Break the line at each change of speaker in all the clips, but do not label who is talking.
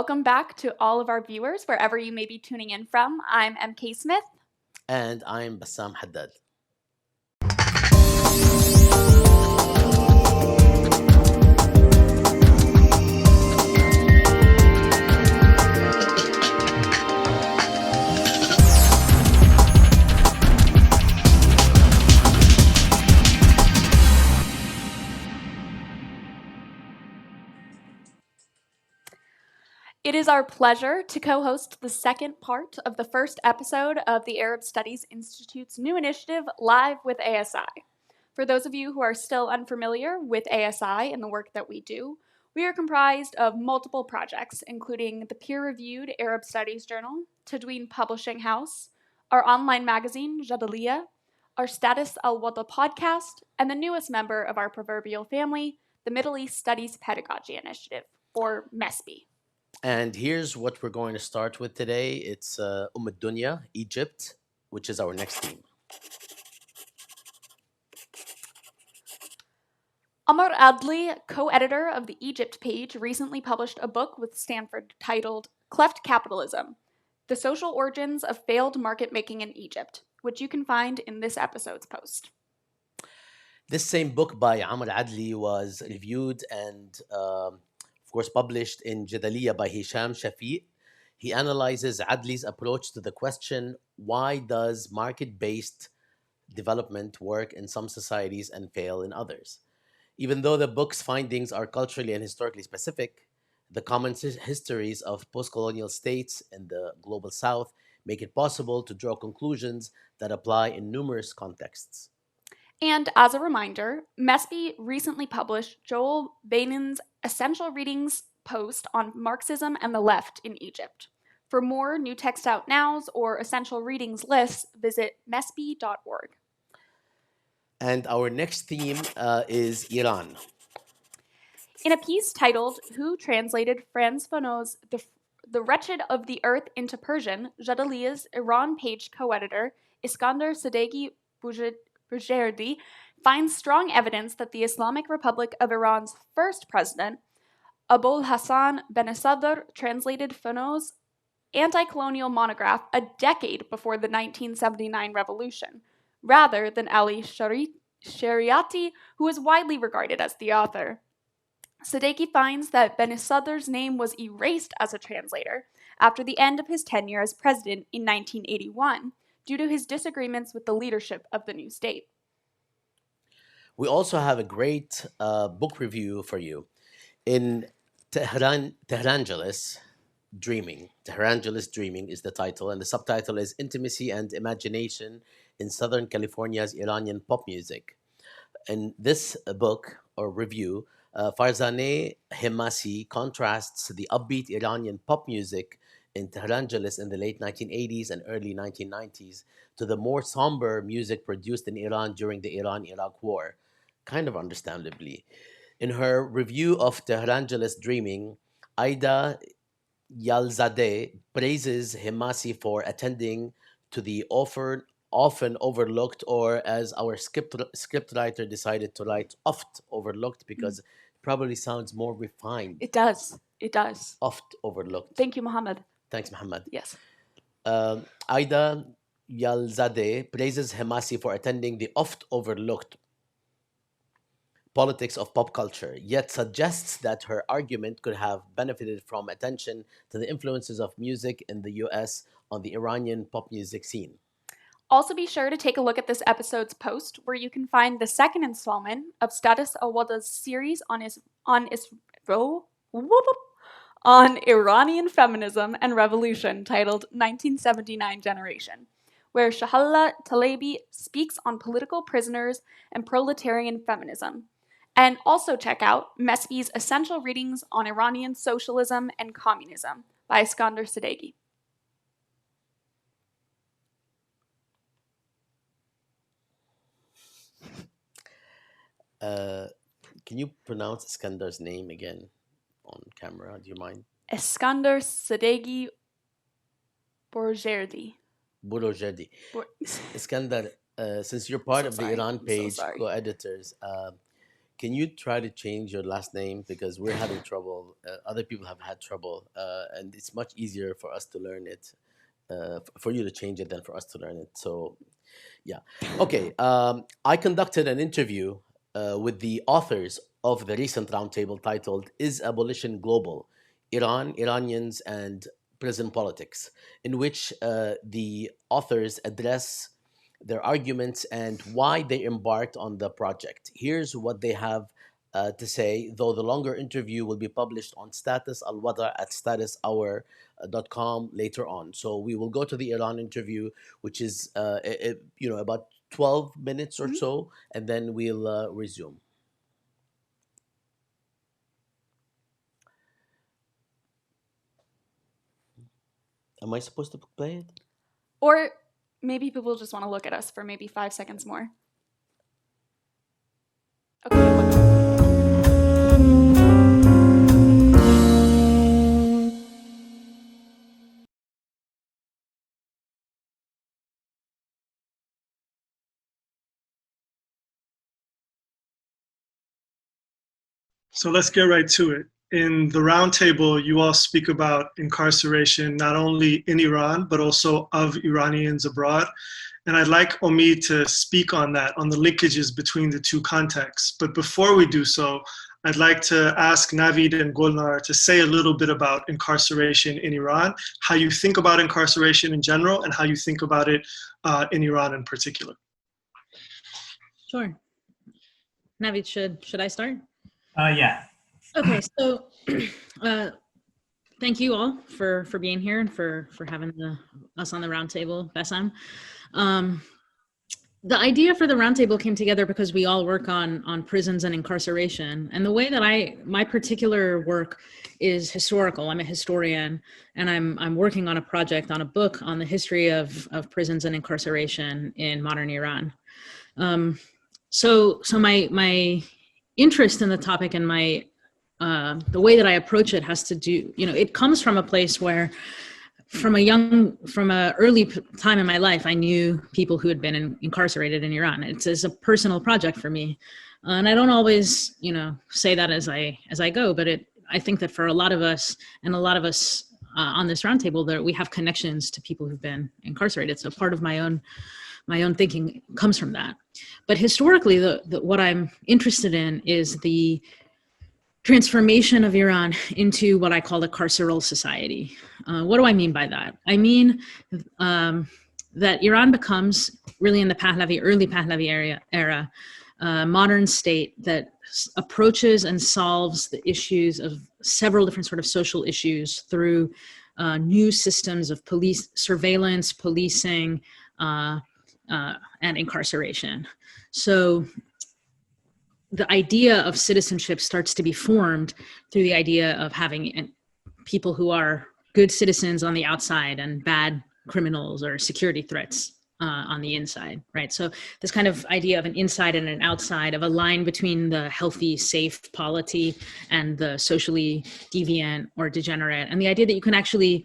Welcome back to all of our viewers, wherever you may be tuning in from. I'm MK Smith.
And I'm Bassam Haddad.
It is our pleasure to co-host the second part of the first episode of the Arab Studies Institute's new initiative, Live with ASI. For those of you who are still unfamiliar with ASI and the work that we do, we are comprised of multiple projects, including the peer-reviewed Arab Studies Journal, Tadween Publishing House, our online magazine, Jadaliya, our Status Al-Wada podcast, and the newest member of our proverbial family, the Middle East Studies Pedagogy Initiative, or MESPI.
And here's what we're going to start with today. It's Dunya, Egypt, which is our next theme.
Amar Adli, co-editor of the Egypt page, recently published a book with Stanford titled Cleft Capitalism, The Social Origins of Failed Market Making in Egypt, which you can find in this episode's post.
This same book by Amar Adli was reviewed and of course, published in Jadaliya by Hisham Shafiq. He analyzes Adli's approach to the question, why does market-based development work in some societies and fail in others? Even though the book's findings are culturally and historically specific, the common histories of post-colonial states in the global south make it possible to draw conclusions that apply in numerous contexts.
And as a reminder, MESPI recently published Joel Bainin's Essential Readings post on Marxism and the Left in Egypt. For more new text out nows or essential readings lists, visit mespi.org.
And our next theme is Iran.
In a piece titled Who Translated Franz Fanon's The Wretched of the Earth into Persian, Jadaliya's Iran page co-editor Iskandar Sadeghi Boujerdi finds strong evidence that the Islamic Republic of Iran's first president, Abul Hassan Benessadr, translated Fanon's anti-colonial monograph a decade before the 1979 revolution, rather than Ali Shariati, who is widely regarded as the author. Sadeghi finds that Benessadr's name was erased as a translator after the end of his tenure as president in 1981, due to his disagreements with the leadership of the new state.
We also have a great book review for you. In Tehrangeles Dreaming. Tehrangeles Dreaming is the title, and the subtitle is Intimacy and Imagination in Southern California's Iranian Pop Music. In this book or review, Farzaneh Hemmasi contrasts the upbeat Iranian pop music in Tehrangeles in the late 1980s and early 1990s to the more somber music produced in Iran during the Iran-Iraq War, kind of understandably. In her review of Tehrangeles Dreaming, Aida Yalzadeh praises Hemmasi for attending to the often overlooked, or as our scriptwriter decided to write, oft overlooked, because it probably sounds more refined.
It does.
Oft overlooked.
Thank you, Mohammed.
Thanks, Muhammad.
Yes.
Aida Yalzadeh praises Hemmasi for attending the oft overlooked politics of pop culture, yet suggests that her argument could have benefited from attention to the influences of music in the US on the Iranian pop music scene.
Also be sure to take a look at this episode's post, where you can find the second installment of Status Al-Wada's series on Iranian feminism and revolution, titled 1979 Generation, where Shahala Talebi speaks on political prisoners and proletarian feminism. And also check out MESPI's Essential Readings on Iranian Socialism and Communism by Iskandar Sadeghi.
Can you pronounce Iskandar's name again on camera? Do you mind?
Iskandar Sadeghi Boujerdi.
Iskandar, since you're part of the Iran page
so
co-editors, can you try to change your last name, because we're having trouble. Other people have had trouble, and it's much easier for us to learn it, for you to change it than for us to learn it. So, yeah. Okay. I conducted an interview with the authors of the recent roundtable titled "Is Abolition Global? Iran, Iranians, and Prison Politics," in which the authors address their arguments and why they embarked on the project. Here's what they have to say, though the longer interview will be published on Status Al Wada at statushour.com later on. So we will go to the Iran interview, which is about 12 minutes or so, and then we'll resume. Am I supposed to play it?
Or maybe people just want to look at us for maybe 5 seconds more. Okay.
So let's get right to it. In the roundtable, you all speak about incarceration, not only in Iran, but also of Iranians abroad. And I'd like Omid to speak on that, on the linkages between the two contexts. But before we do so, I'd like to ask Naveed and Golnar to say a little bit about incarceration in Iran, how you think about incarceration in general, and how you think about it in Iran in particular.
Sure. Naveed, should I start?
Yeah.
Okay, so thank you all for being here and for having us on the roundtable, Bassam. The idea for the roundtable came together because we all work on prisons and incarceration. And the way that my particular work is historical. I'm a historian, and I'm working on a project, on a book on the history of prisons and incarceration in modern Iran. So my interest in the topic and the way that I approach it has to do, it comes from a place where from a early time in my life, I knew people who had been incarcerated in Iran. It's a personal project for me. And I don't always, say that as I go, but I think that for a lot of us on this roundtable, that we have connections to people who've been incarcerated. So part of my own thinking comes from that. But historically, what I'm interested in is the transformation of Iran into what I call a carceral society. What do I mean by that? I mean that Iran becomes, really in the early Pahlavi era, a modern state that approaches and solves the issues of several different sort of social issues through new systems of police surveillance, policing, and incarceration. So the idea of citizenship starts to be formed through the idea of having people who are good citizens on the outside and bad criminals or security threats on the inside, right? So this kind of idea of an inside and an outside, of a line between the healthy, safe polity and the socially deviant or degenerate, and the idea that you can actually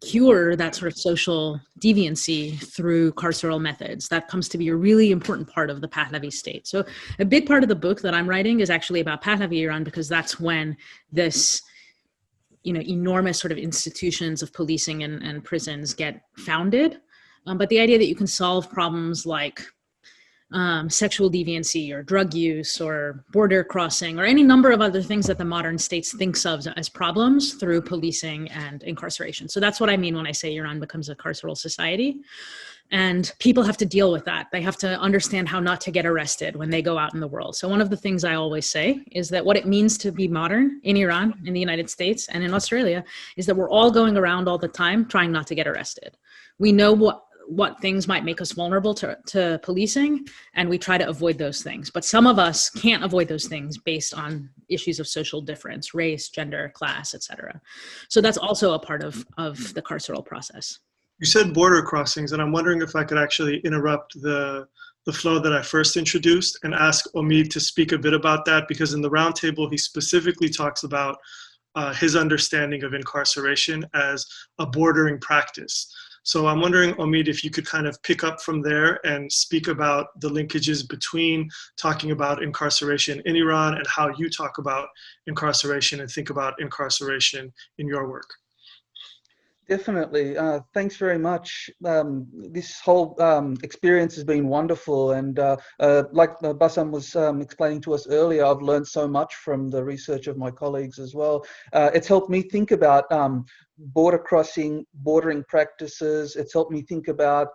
cure that sort of social deviancy through carceral methods. That comes to be a really important part of the Pahlavi state. So a big part of the book that I'm writing is actually about Pahlavi Iran, because that's when this, enormous sort of institutions of policing and prisons get founded. But the idea that you can solve problems like sexual deviancy or drug use or border crossing or any number of other things that the modern states thinks of as problems through policing and incarceration. So that's what I mean when I say Iran becomes a carceral society. And people have to deal with that. They have to understand how not to get arrested when they go out in the world. So one of the things I always say is that what it means to be modern in Iran, in the United States, and in Australia is that we're all going around all the time trying not to get arrested. We know what things might make us vulnerable to policing, and we try to avoid those things. But some of us can't avoid those things based on issues of social difference, race, gender, class, etc. So that's also a part of the carceral process.
You said border crossings, and I'm wondering if I could actually interrupt the flow that I first introduced and ask Omid to speak a bit about that, because in the roundtable, he specifically talks about his understanding of incarceration as a bordering practice. So I'm wondering, Omid, if you could kind of pick up from there and speak about the linkages between talking about incarceration in Iran and how you talk about incarceration and think about incarceration in your work.
Definitely. Thanks very much. This whole experience has been wonderful. And like Bassam was explaining to us earlier, I've learned so much from the research of my colleagues as well. It's helped me think about border crossing, bordering practices. It's helped me think about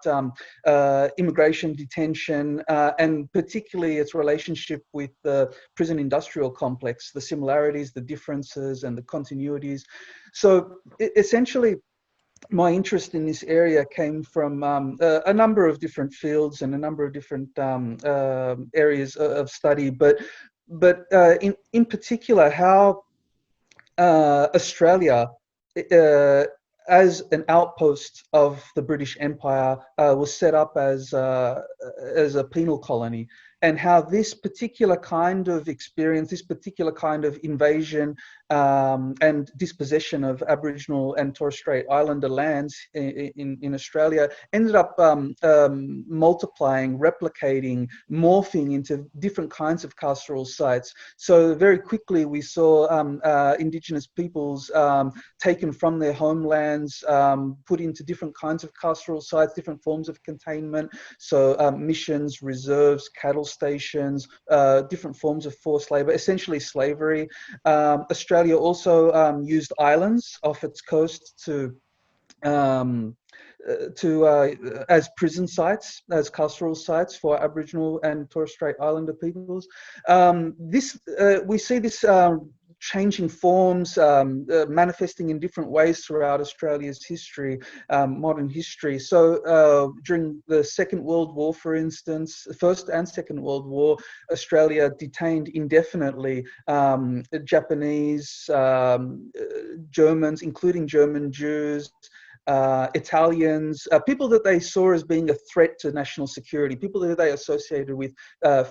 immigration detention, and particularly its relationship with the prison industrial complex, the similarities, the differences, and the continuities. So essentially, my interest in this area came from a number of different fields and a number of different areas of study, but in particular, how Australia, as an outpost of the British Empire, was set up as a penal colony, and how this particular kind of experience, this particular kind of invasion and dispossession of Aboriginal and Torres Strait Islander lands in Australia ended up multiplying, replicating, morphing into different kinds of carceral sites. So very quickly we saw Indigenous peoples taken from their homelands, put into different kinds of carceral sites, different forms of containment. So missions, reserves, cattle stations, different forms of forced labor, essentially slavery. Australia also used islands off its coast as prison sites, as carceral sites for Aboriginal and Torres Strait Islander peoples. We see this changing forms, manifesting in different ways throughout Australia's history, modern history. So during the Second World War, for instance, First and Second World War, Australia detained indefinitely Japanese, Germans, including German Jews, Italians, people that they saw as being a threat to national security, people that they associated with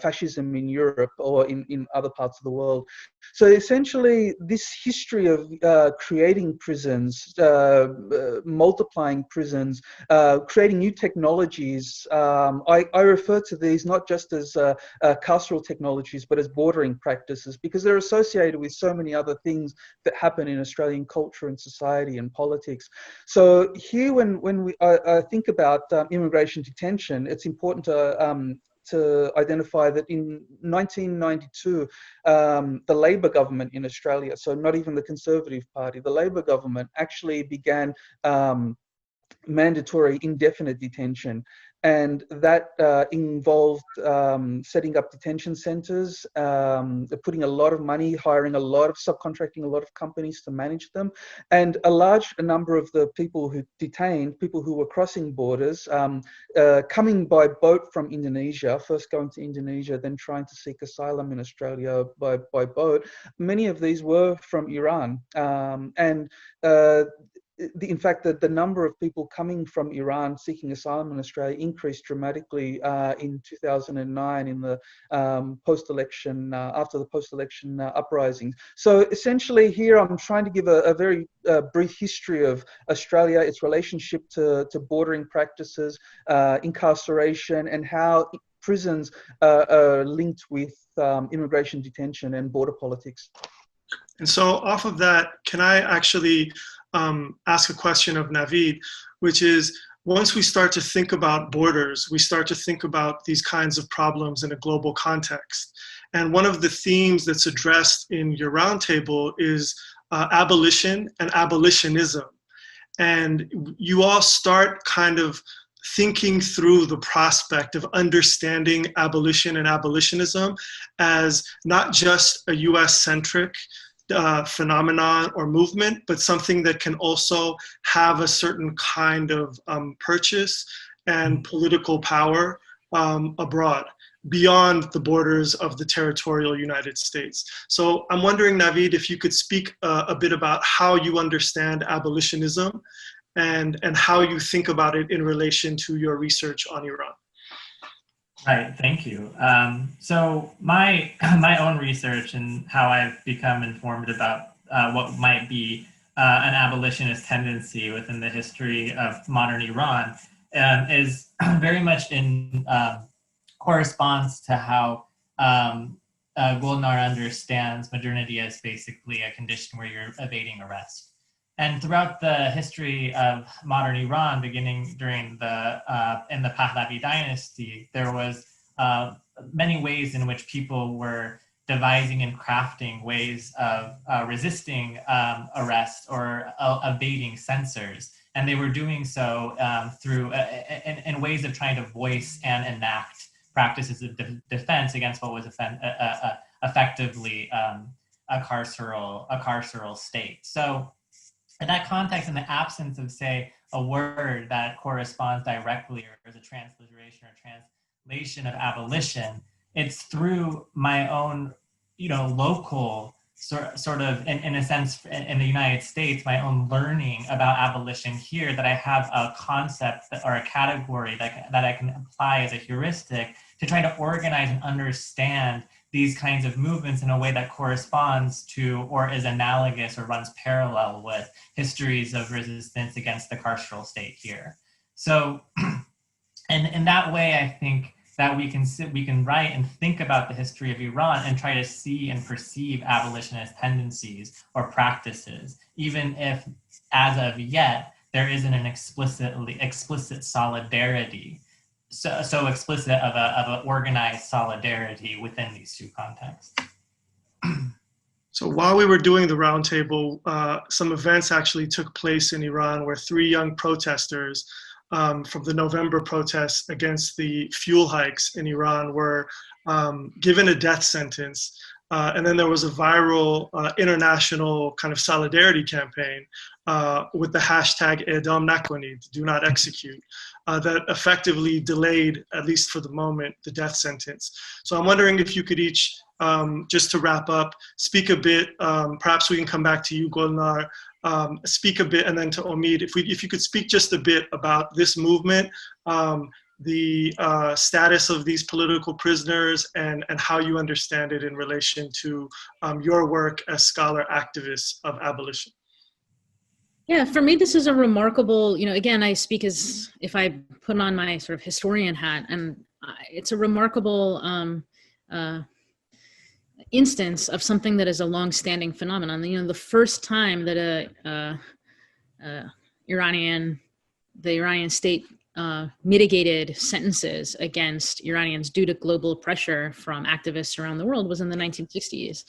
fascism in Europe or in other parts of the world. So essentially, this history of creating prisons, multiplying prisons, creating new technologies, I refer to these not just as carceral technologies, but as bordering practices, because they're associated with so many other things that happen in Australian culture and society and politics. So here, when I think about immigration detention, it's important to identify that in 1992, the Labor government in Australia, so not even the Conservative Party, the Labor government actually began mandatory indefinite detention. And that involved setting up detention centres, putting a lot of money, subcontracting a lot of companies to manage them. And a large number of the people who detained, people who were crossing borders, coming by boat from Indonesia, first going to Indonesia, then trying to seek asylum in Australia by boat, many of these were from Iran. In fact, the number of people coming from Iran seeking asylum in Australia increased dramatically in 2009 in the post-election, after the post-election uprisings. So essentially here I'm trying to give a very brief history of Australia, its relationship to bordering practices, incarceration, and how prisons are linked with immigration detention and border politics.
And so off of that, can I actually ask a question of Naveed, which is, once we start to think about borders, we start to think about these kinds of problems in a global context. And one of the themes that's addressed in your roundtable is abolition and abolitionism. And you all start kind of thinking through the prospect of understanding abolition and abolitionism as not just a US-centric phenomenon or movement, but something that can also have a certain kind of purchase and political power abroad, beyond the borders of the territorial United States. So I'm wondering, Naveed, if you could speak a bit about how you understand abolitionism and how you think about it in relation to your research on Iran.
Right, thank you. So my own research and how I've become informed about what might be an abolitionist tendency within the history of modern Iran is very much in corresponds to how Golnar understands modernity as basically a condition where you're evading arrest. And throughout the history of modern Iran, beginning during in the Pahlavi dynasty, there was many ways in which people were devising and crafting ways of resisting arrest or evading censors. And they were doing so through in ways of trying to voice and enact practices of defense against what was effectively a carceral state. So in that context, in the absence of, say, a word that corresponds directly or as a transliteration or translation of abolition, it's through my own, local sort of, in a sense, in the United States, my own learning about abolition here, that I have a concept or a category that I can apply as a heuristic to try to organize and understand these kinds of movements in a way that corresponds to or is analogous or runs parallel with histories of resistance against the carceral state here. So, and in that way, I think that we can write and think about the history of Iran and try to see and perceive abolitionist tendencies or practices, even if, as of yet, there isn't an explicit solidarity, so explicit of an organized solidarity within these two contexts.
So while we were doing the roundtable, some events actually took place in Iran where 3 young protesters from the November protests against the fuel hikes in Iran were given a death sentence. And then there was a viral international kind of solidarity campaign with the hashtag Edam Nakonid, do not execute, that effectively delayed, at least for the moment, the death sentence. So I'm wondering if you could each, just to wrap up, speak a bit, perhaps we can come back to you, Golnar, speak a bit, and then to Omid, if you could speak just a bit about this movement, the status of these political prisoners, and how you understand it in relation to your work as scholar activists of abolition.
Yeah, for me, this is a remarkable, again, I speak as if I put on my sort of historian hat, and it's a remarkable instance of something that is a long-standing phenomenon. The first time that the Iranian state mitigated sentences against Iranians due to global pressure from activists around the world was in the 1960s.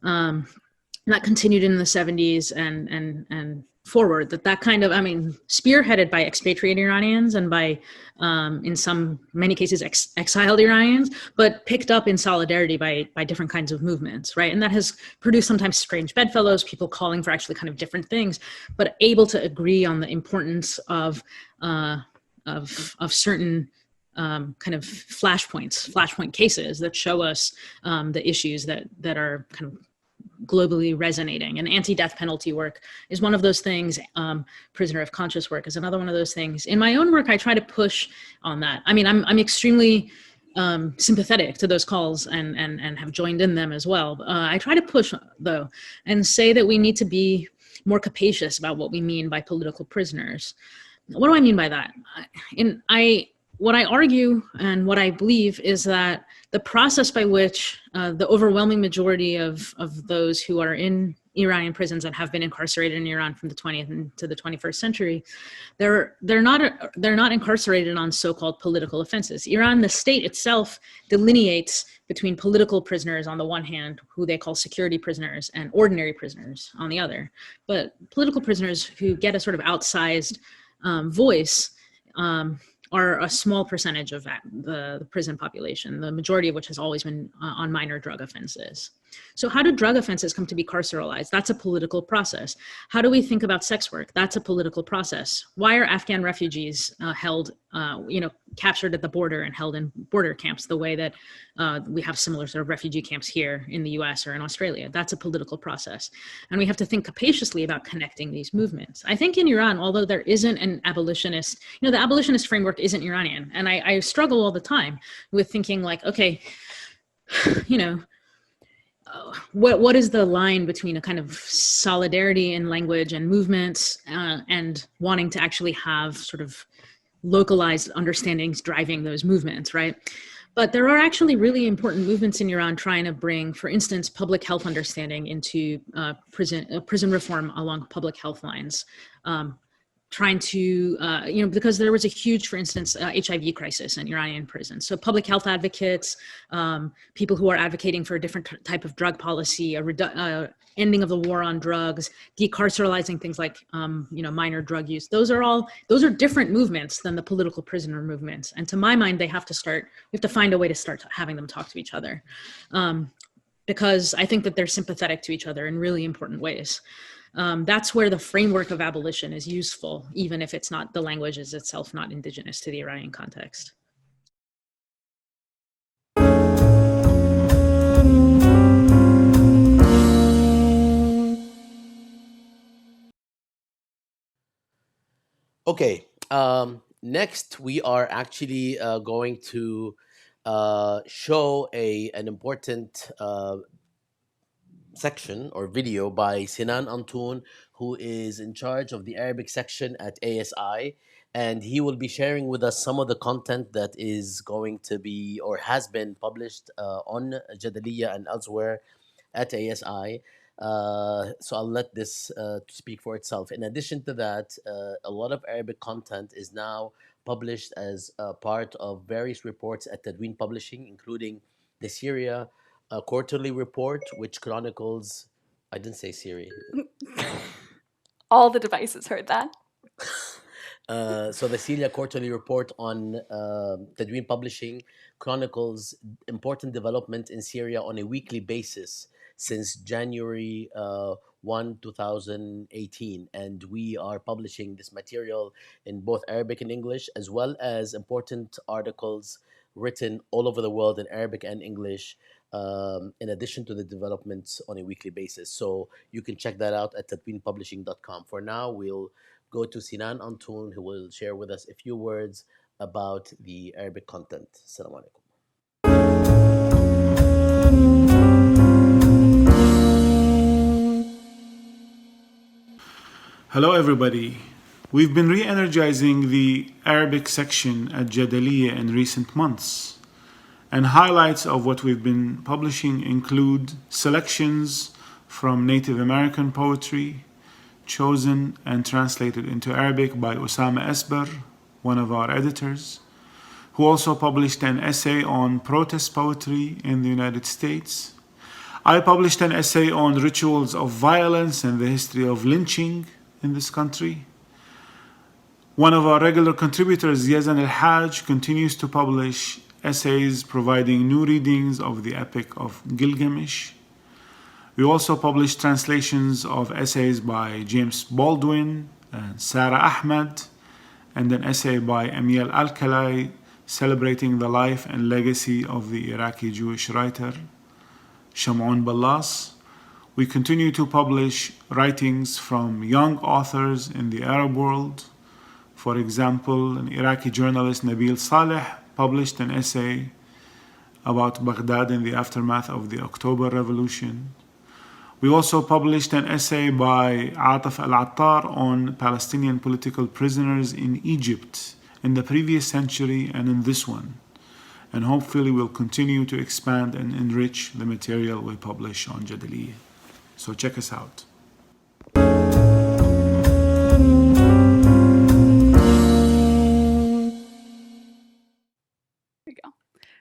That continued in the 70s and forward. That kind of, spearheaded by expatriate Iranians and by, in many cases, exiled Iranians, but picked up in solidarity by different kinds of movements, right? And that has produced sometimes strange bedfellows, people calling for actually kind of different things, but able to agree on the importance of certain kind of flashpoint cases that show us the issues that are kind of globally resonating. And anti-death penalty work is one of those things. Prisoner of conscience work is another one of those things. In my own work, I try to push on that. I'm extremely sympathetic to those calls and have joined in them as well. I try to push, though, and say that we need to be more capacious about what we mean by political prisoners. What do I mean by that? What I argue and what I believe is that the process by which the overwhelming majority of those who are in Iranian prisons and have been incarcerated in Iran from the 20th into the 21st century, they're not incarcerated on so-called political offenses. Iran, the state itself, delineates between political prisoners on the one hand, who they call security prisoners, and ordinary prisoners on the other. But political prisoners who get a sort of outsized voice are a small percentage of the prison population, the majority of which has always been on minor drug offenses. So how do drug offenses come to be carceralized? That's a political process. How do we think about sex work? That's a political process. Why are Afghan refugees held, captured at the border and held in border camps the way that we have similar sort of refugee camps here in the US or in Australia? That's a political process. And we have to think capaciously about connecting these movements. I think in Iran, although there isn't an abolitionist, the abolitionist framework isn't Iranian. And I struggle all the time with thinking like, okay, what is the line between a kind of solidarity in language and movement and wanting to actually have sort of localized understandings driving those movements, right? But there are actually really important movements in Iran trying to bring, for instance, public health understanding into prison reform along public health lines. Trying to, because there was a huge, for instance, HIV crisis in Iranian prisons. So public health advocates, people who are advocating for a different type of drug policy, ending of the war on drugs, decarceralizing things like, minor drug use. Those are different movements than the political prisoner movements. And to my mind, we have to find a way to start having them talk to each other. Because I think that they're sympathetic to each other in really important ways. That's where the framework of abolition is useful, even if the language is itself not indigenous to the Iranian context.
Okay. Next, we are actually going to show an important section or video by Sinan Antoon, who is in charge of the Arabic section at ASI. And he will be sharing with us some of the content that is going to be or has been published on Jadaliyya and elsewhere at ASI. So I'll let this speak for itself. In addition to that, a lot of Arabic content is now published as part of various reports at Tadween Publishing, including the Syria quarterly report, which chronicles... I didn't say Siri.
All the devices heard that.
So the Syria quarterly report on Tadween Publishing chronicles important development in Syria on a weekly basis since January 1, 2018. And we are publishing this material in both Arabic and English, as well as important articles written all over the world in Arabic and English, in addition to the developments on a weekly basis. So you can check that out at tadweenpublishing.com. For now, we'll go to Sinan Antoon, who will share with us a few words about the Arabic content. Assalamu alaikum.
Hello everybody. We've been re-energizing the Arabic section at Jadaliyya in recent months. And highlights of what we've been publishing include selections from Native American poetry, chosen and translated into Arabic by Osama Esber, one of our editors, who also published an essay on protest poetry in the United States. I published an essay on rituals of violence and the history of lynching in this country. One of our regular contributors, Yazan El-Haj, continues to publish essays providing new readings of the Epic of Gilgamesh. We also published translations of essays by James Baldwin and Sarah Ahmed, and an essay by Amiel Alkalai celebrating the life and legacy of the Iraqi Jewish writer Sham'un Ballas. We continue to publish writings from young authors in the Arab world. For example, an Iraqi journalist, Nabil Saleh, published an essay about Baghdad in the aftermath of the October Revolution. We also published an essay by Ataf Al-Attar on Palestinian political prisoners in Egypt in the previous century and in this one. And hopefully we'll continue to expand and enrich the material we publish on Jadaliyya. So check us out.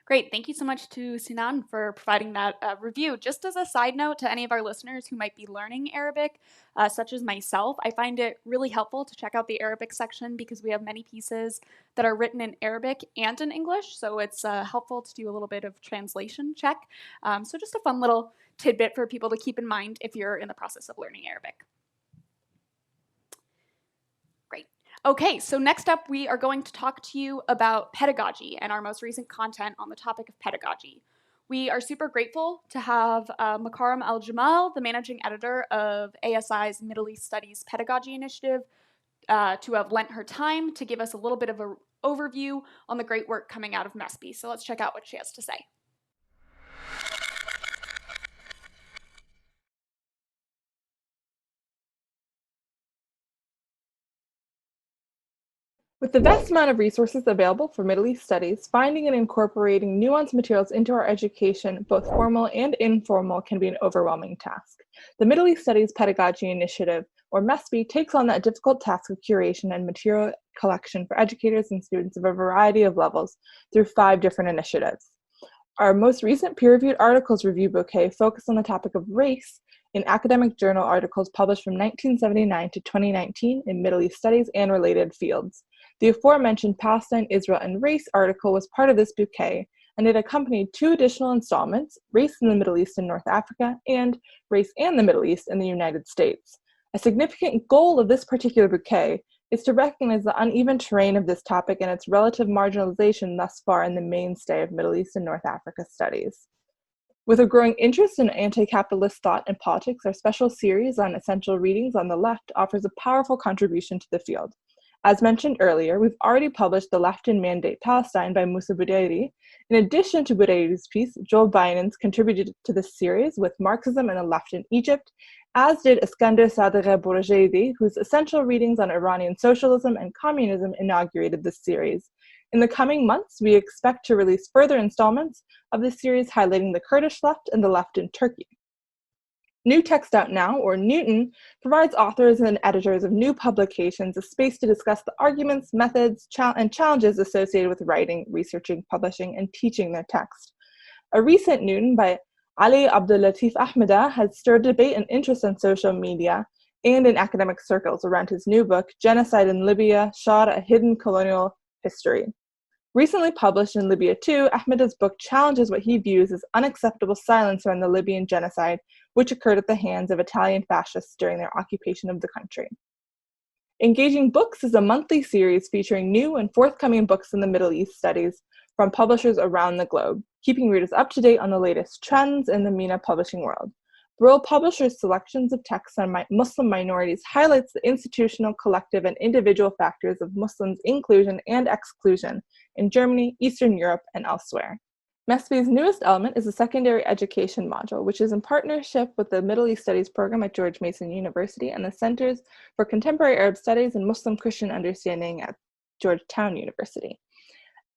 Great. Thank you so much to Sinan for providing that review. Just as a side note to any of our listeners who might be learning Arabic, such as myself, I find it really helpful to check out the Arabic section because we have many pieces that are written in Arabic and in English. So it's helpful to do a little bit of translation check. So just a fun little tidbit for people to keep in mind if you're in the process of learning Arabic. Okay, so next up, we are going to talk to you about pedagogy and our most recent content on the topic of pedagogy. We are super grateful to have Mekarem Eljamal, the managing editor of ASI's Middle East Studies Pedagogy Initiative, to have lent her time to give us a little bit of an overview on the great work coming out of MESPI. So let's check out what she has to say.
With the vast amount of resources available for Middle East studies, finding and incorporating nuanced materials into our education, both formal and informal, can be an overwhelming task. The Middle East Studies Pedagogy Initiative, or MESPI, takes on that difficult task of curation and material collection for educators and students of a variety of levels through 5 different initiatives. Our most recent peer-reviewed articles review bouquet focused on the topic of race in academic journal articles published from 1979 to 2019 in Middle East studies and related fields. The aforementioned Palestine, Israel, and Race article was part of this bouquet, and it accompanied 2 additional installments, Race in the Middle East and North Africa, and Race and the Middle East in the United States. A significant goal of this particular bouquet is to recognize the uneven terrain of this topic and its relative marginalization thus far in the mainstay of Middle East and North Africa studies. With a growing interest in anti-capitalist thought and politics, our special series on essential readings on the left offers a powerful contribution to the field. As mentioned earlier, we've already published The Left in Mandate Palestine by Moussa Bouderi. In addition to Bouderi's piece, Joel Bynens contributed to this series with Marxism and the Left in Egypt, as did Iskander Sadegh Bourjedi, whose essential readings on Iranian socialism and communism inaugurated this series. In the coming months, we expect to release further installments of this series highlighting the Kurdish left and the left in Turkey. New Text Out Now, or Newton, provides authors and editors of new publications a space to discuss the arguments, methods, and challenges associated with writing, researching, publishing, and teaching their text. A recent Newton by Ali Abdulatif Ahmeda has stirred debate and interest in social media and in academic circles around his new book, Genocide in Libya, Shar, A Hidden Colonial History. Recently published in Libya too, Ahmeda's book challenges what he views as unacceptable silence around the Libyan genocide, which occurred at the hands of Italian fascists during their occupation of the country. Engaging Books is a monthly series featuring new and forthcoming books in the Middle East studies from publishers around the globe, keeping readers up to date on the latest trends in the MENA publishing world. Brill Publishers' selections of texts on Muslim minorities highlights the institutional, collective, and individual factors of Muslims' inclusion and exclusion in Germany, Eastern Europe, and elsewhere. MESPI's newest element is the secondary education module, which is in partnership with the Middle East Studies program at George Mason University and the Centers for Contemporary Arab Studies and Muslim Christian Understanding at Georgetown University.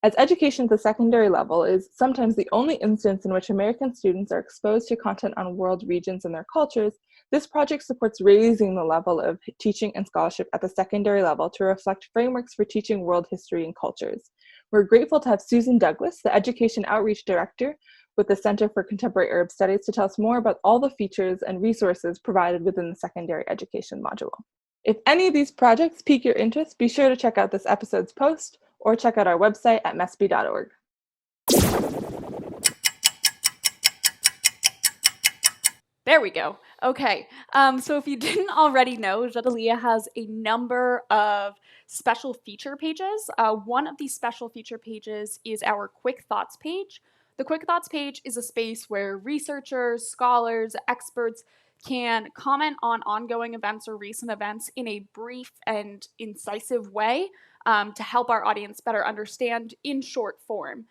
As education at the secondary level is sometimes the only instance in which American students are exposed to content on world regions and their cultures, this project supports raising the level of teaching and scholarship at the secondary level to reflect frameworks for teaching world history and cultures. We're grateful to have Susan Douglas, the Education Outreach Director with the Center for Contemporary Arab Studies, to tell us more about all the features and resources provided within the secondary education module. If any of these projects pique your interest, be sure to check out this episode's post or check out our website at mespi.org.
There we go. Okay, so if you didn't already know, Jadaliyya has a number of special feature pages. One of these special feature pages is our Quick Thoughts page. The Quick Thoughts page is a space where researchers, scholars, experts can comment on ongoing events or recent events in a brief and incisive way to help our audience better understand in short form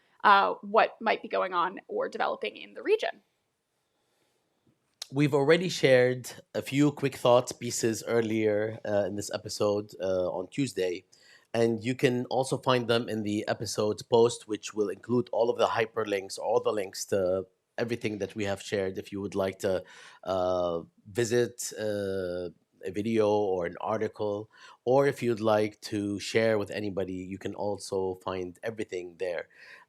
what might be going on or developing in the region.
We've already shared a few quick thoughts pieces earlier in this episode on Tuesday, and you can also find them in the episode's post, which will include all of the hyperlinks, all the links to everything that we have shared. If you would like to visit a video or an article, or if you'd like to share with anybody, you can also find everything there.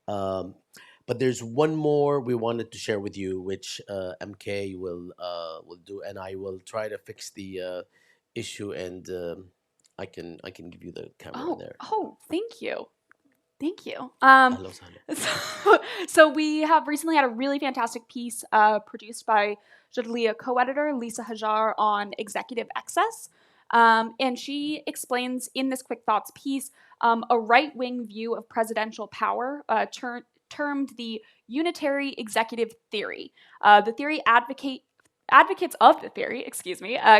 But there's one more we wanted to share with you, which MK will do, and I will try to fix the issue, and I can give you the camera there.
Oh, thank you. Thank you.
Hello,
So we have recently had a really fantastic piece produced by Jadaliyya co-editor Lisa Hajar on executive excess. And she explains in this Quick Thoughts piece a right-wing view of presidential power termed the unitary executive theory. The theory advocates of the theory,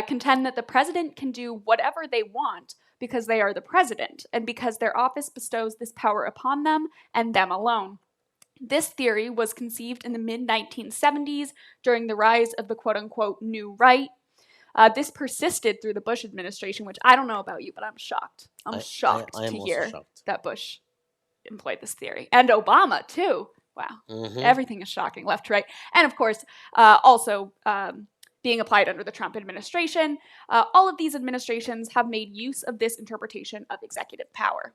contend that the president can do whatever they want because they are the president and because their office bestows this power upon them and them alone. This theory was conceived in the mid-1970s during the rise of the quote-unquote new right. This persisted through the Bush administration, which I don't know about you, but I'm shocked. I'm shocked
I am
to
also
hear
shocked.
that Bush employed this theory. And Obama, too. Wow.
Mhm.
Everything is shocking, left to right. And of course, also being applied under the Trump administration. All of these administrations have made use of this interpretation of executive power.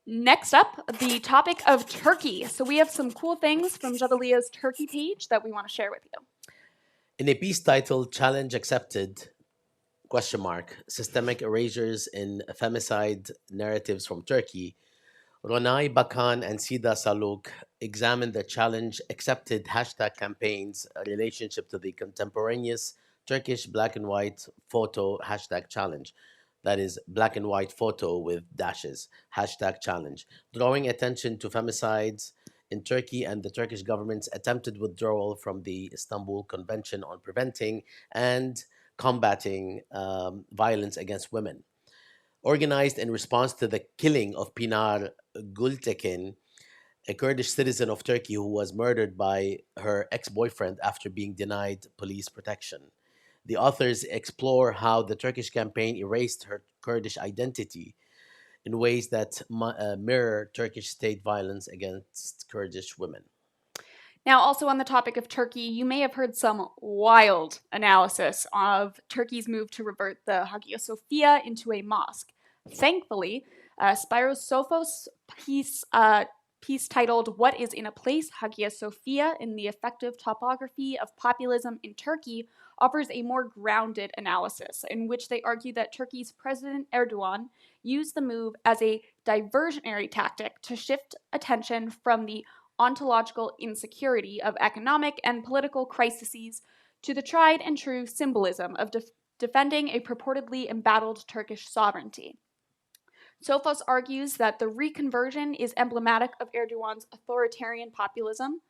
Next up, the topic of Turkey. So we have some cool things from Jadalia's Turkey page that we want to share with you.
In a piece titled Challenge Accepted, ? Systemic Erasures in Femicide Narratives from Turkey, Ronay Bakan and Sida Saluk examined the challenge accepted hashtag campaign's relationship to the contemporaneous Turkish black and white photo hashtag challenge. That is black and white photo with dashes, hashtag challenge, drawing attention to femicides in Turkey and the Turkish government's attempted withdrawal from the Istanbul Convention on Preventing and Combating Violence Against Women. Organized in response to the killing of Pinar Gultekin, a Kurdish citizen of Turkey who was murdered by her ex-boyfriend after being denied police protection. The authors explore how the Turkish campaign erased her Kurdish identity in ways that mirror Turkish state violence against Kurdish women.
Now, also on the topic of Turkey, you may have heard some wild analysis of Turkey's move to revert the Hagia Sophia into a mosque. Thankfully, Spiros Sophos' piece titled What is in a Place, Hagia Sophia in the Effective Topography of Populism in Turkey offers a more grounded analysis in which they argue that Turkey's President Erdogan used the move as a diversionary tactic to shift attention from the ontological insecurity of economic and political crises to the tried and true symbolism of defending a purportedly embattled Turkish sovereignty. Sophos argues that the reconversion is emblematic of Erdogan's authoritarian populism,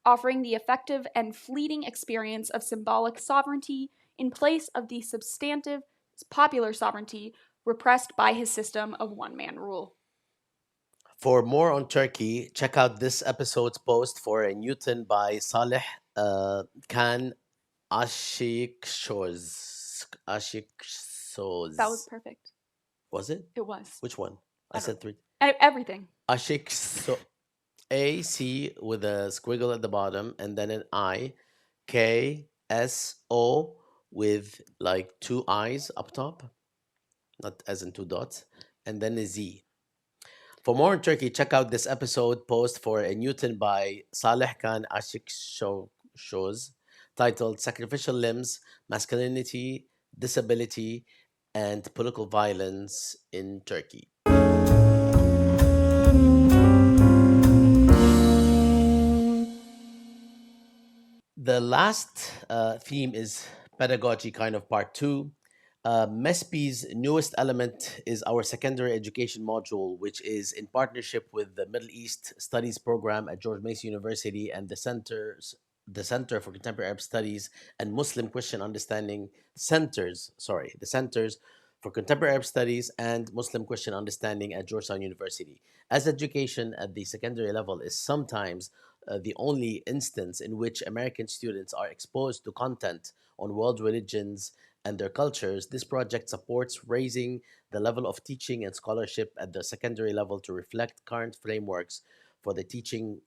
offering the effective and fleeting experience of symbolic sovereignty in place of the substantive popular sovereignty repressed by his system of one-man rule.
For more on Turkey, check out this episode's post for a Newton by Saleh Khan Ashiksoz.
That was perfect.
Was it?
It was.
Which one? I said three.
Everything.
Ashikso. A, C with a squiggle at the bottom, and then an I. K, S, O with like two I's up top, not as in two dots, and then a Z. For more on Turkey, check out this episode post for a Newton by Saleh Khan Ashiksoz titled Sacrificial Limbs, Masculinity, Disability, and Political Violence in Turkey. The last theme is pedagogy, kind of part 2. MESP's newest element is our secondary education module, which is in partnership with the Middle East Studies program at George Mason University and the Center for Contemporary Arab Studies and Muslim Christian Understanding Centers for Contemporary Arab Studies and Muslim Christian Understanding at Georgetown University. As education at the secondary level is sometimes the only instance in which American students are exposed to content on world religions and their cultures, this project supports raising the level of teaching and scholarship at the secondary level to reflect current frameworks for teaching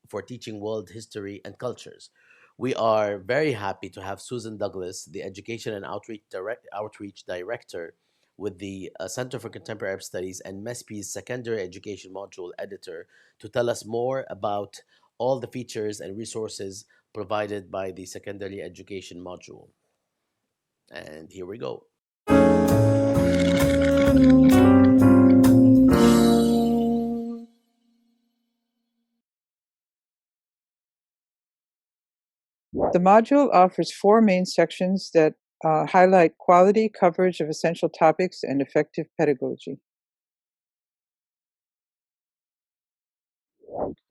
world history and cultures. We are very happy to have Susan Douglas, the Education and Outreach Director with the Center for Contemporary Arab Studies and MESP's Secondary Education Module Editor, to tell us more about all the features and resources provided by the Secondary Education Module. And here we go.
The module offers 4 main sections that highlight quality coverage of essential topics and effective pedagogy.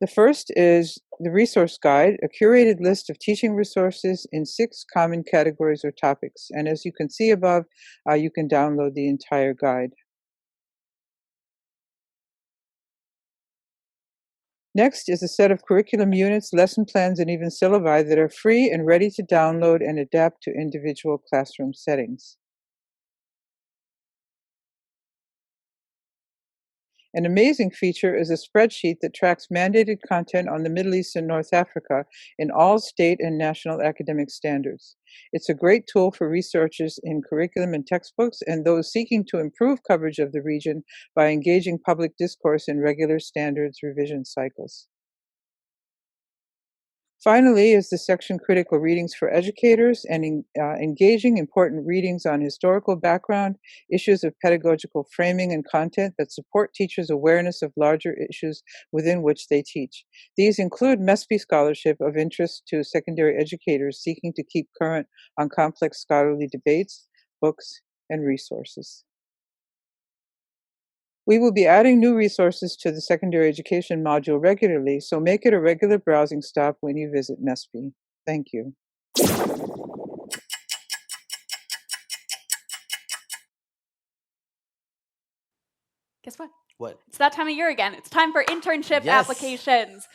The first is the resource guide, a curated list of teaching resources in 6 common categories or topics. And as you can see above, you can download the entire guide. Next is a set of curriculum units, lesson plans, and even syllabi that are free and ready to download and adapt to individual classroom settings. An amazing feature is a spreadsheet that tracks mandated content on the Middle East and North Africa in all state and national academic standards. It's a great tool for researchers in curriculum and textbooks and those seeking to improve coverage of the region by engaging public discourse in regular standards revision cycles. Finally is the section Critical Readings for Educators and engaging important readings on historical background, issues of pedagogical framing and content that support teachers' awareness of larger issues within which they teach. These include MESPI scholarship of interest to secondary educators seeking to keep current on complex scholarly debates, books, and resources. We will be adding new resources to the secondary education module regularly, so make it a regular browsing stop when you visit MESPI. Thank you.
Guess what?
What?
It's that time of year again. It's time for internship
Yes.
applications.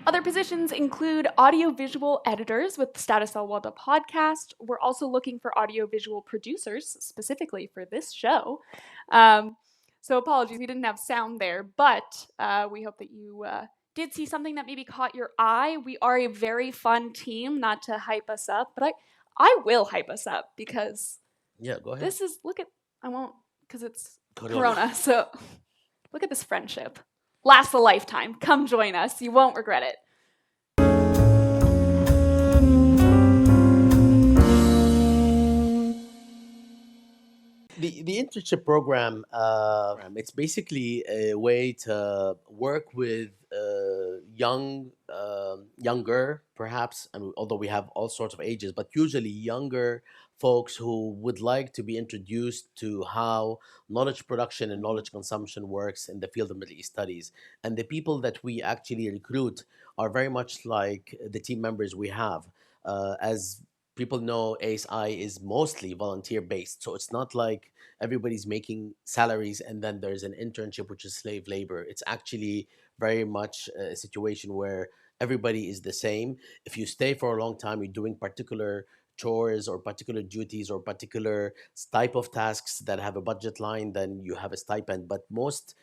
Other positions include audiovisual editors with Status Al Wada podcast. We're also looking for audiovisual producers, specifically for this show. So apologies, we didn't have sound there, but we hope that you did see something that maybe caught your eye. We are a very fun team, not to hype us up, but I will hype us up because
Yeah, go ahead.
this is, I won't, because it's Corona, so look at this friendship. Lasts a lifetime. Come join us. You won't regret it.
The internship program, it's basically a way to work with younger, perhaps, although we have all sorts of ages, but usually younger folks who would like to be introduced to how knowledge production and knowledge consumption works in the field of Middle East studies. And the people that we actually recruit are very much like the team members we have. As people know, ASI is mostly volunteer based, so it's not like everybody's making salaries and then there's an internship which is slave labor. It's actually very much a situation where everybody is the same. If you stay for a long time, you're doing particular chores or particular duties or particular type of tasks that have a budget line, then you have a stipend. But most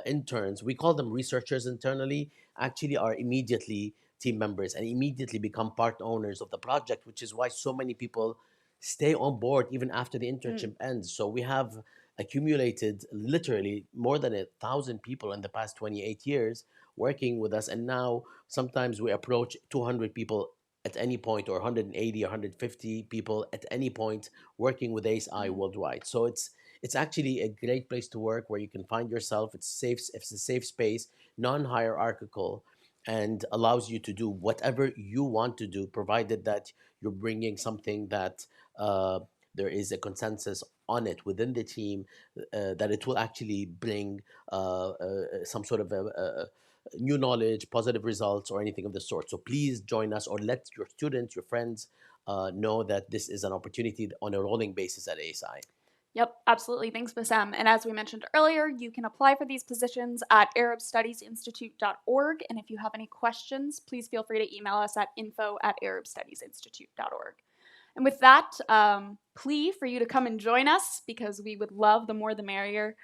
interns, we call them researchers internally, actually are immediately team members and immediately become part owners of the project, which is why so many people stay on board even after the internship ends. So we have accumulated literally more than 1,000 people in the past 28 years working with us. And now sometimes we approach 200 people at any point, or 180 or 150 people at any point working with ASI worldwide. So it's actually a great place to work where you can find yourself. It's safe. It's a safe space, non-hierarchical, and allows you to do whatever you want to do, provided that you're bringing something that there is a consensus on it within the team, that it will actually bring some sort of a new knowledge, positive results, or anything of the sort. So please join us, or let your students, your friends know that this is an opportunity on a rolling basis at ASI.
Yep, absolutely. Thanks, Bassam. And as we mentioned earlier, you can apply for these positions at arabstudiesinstitute.org. And if you have any questions, please feel free to email us at info@arabstudiesinstitute.org. And with that plea for you to come and join us, because we would love the more the merrier,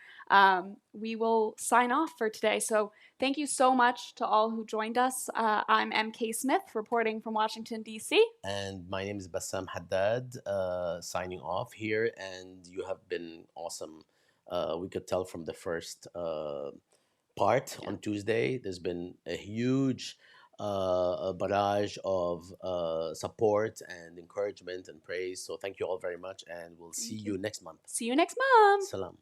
we will sign off for today. So thank you so much to all who joined us. I'm MK Smith, reporting from Washington, D.C.
And my name is Bassam Haddad, signing off here. And you have been awesome. We could tell from the first part on Tuesday. There's been a huge a barrage of support and encouragement and praise. So thank you all very much, and we'll see you next month.
See you next month.
Salam.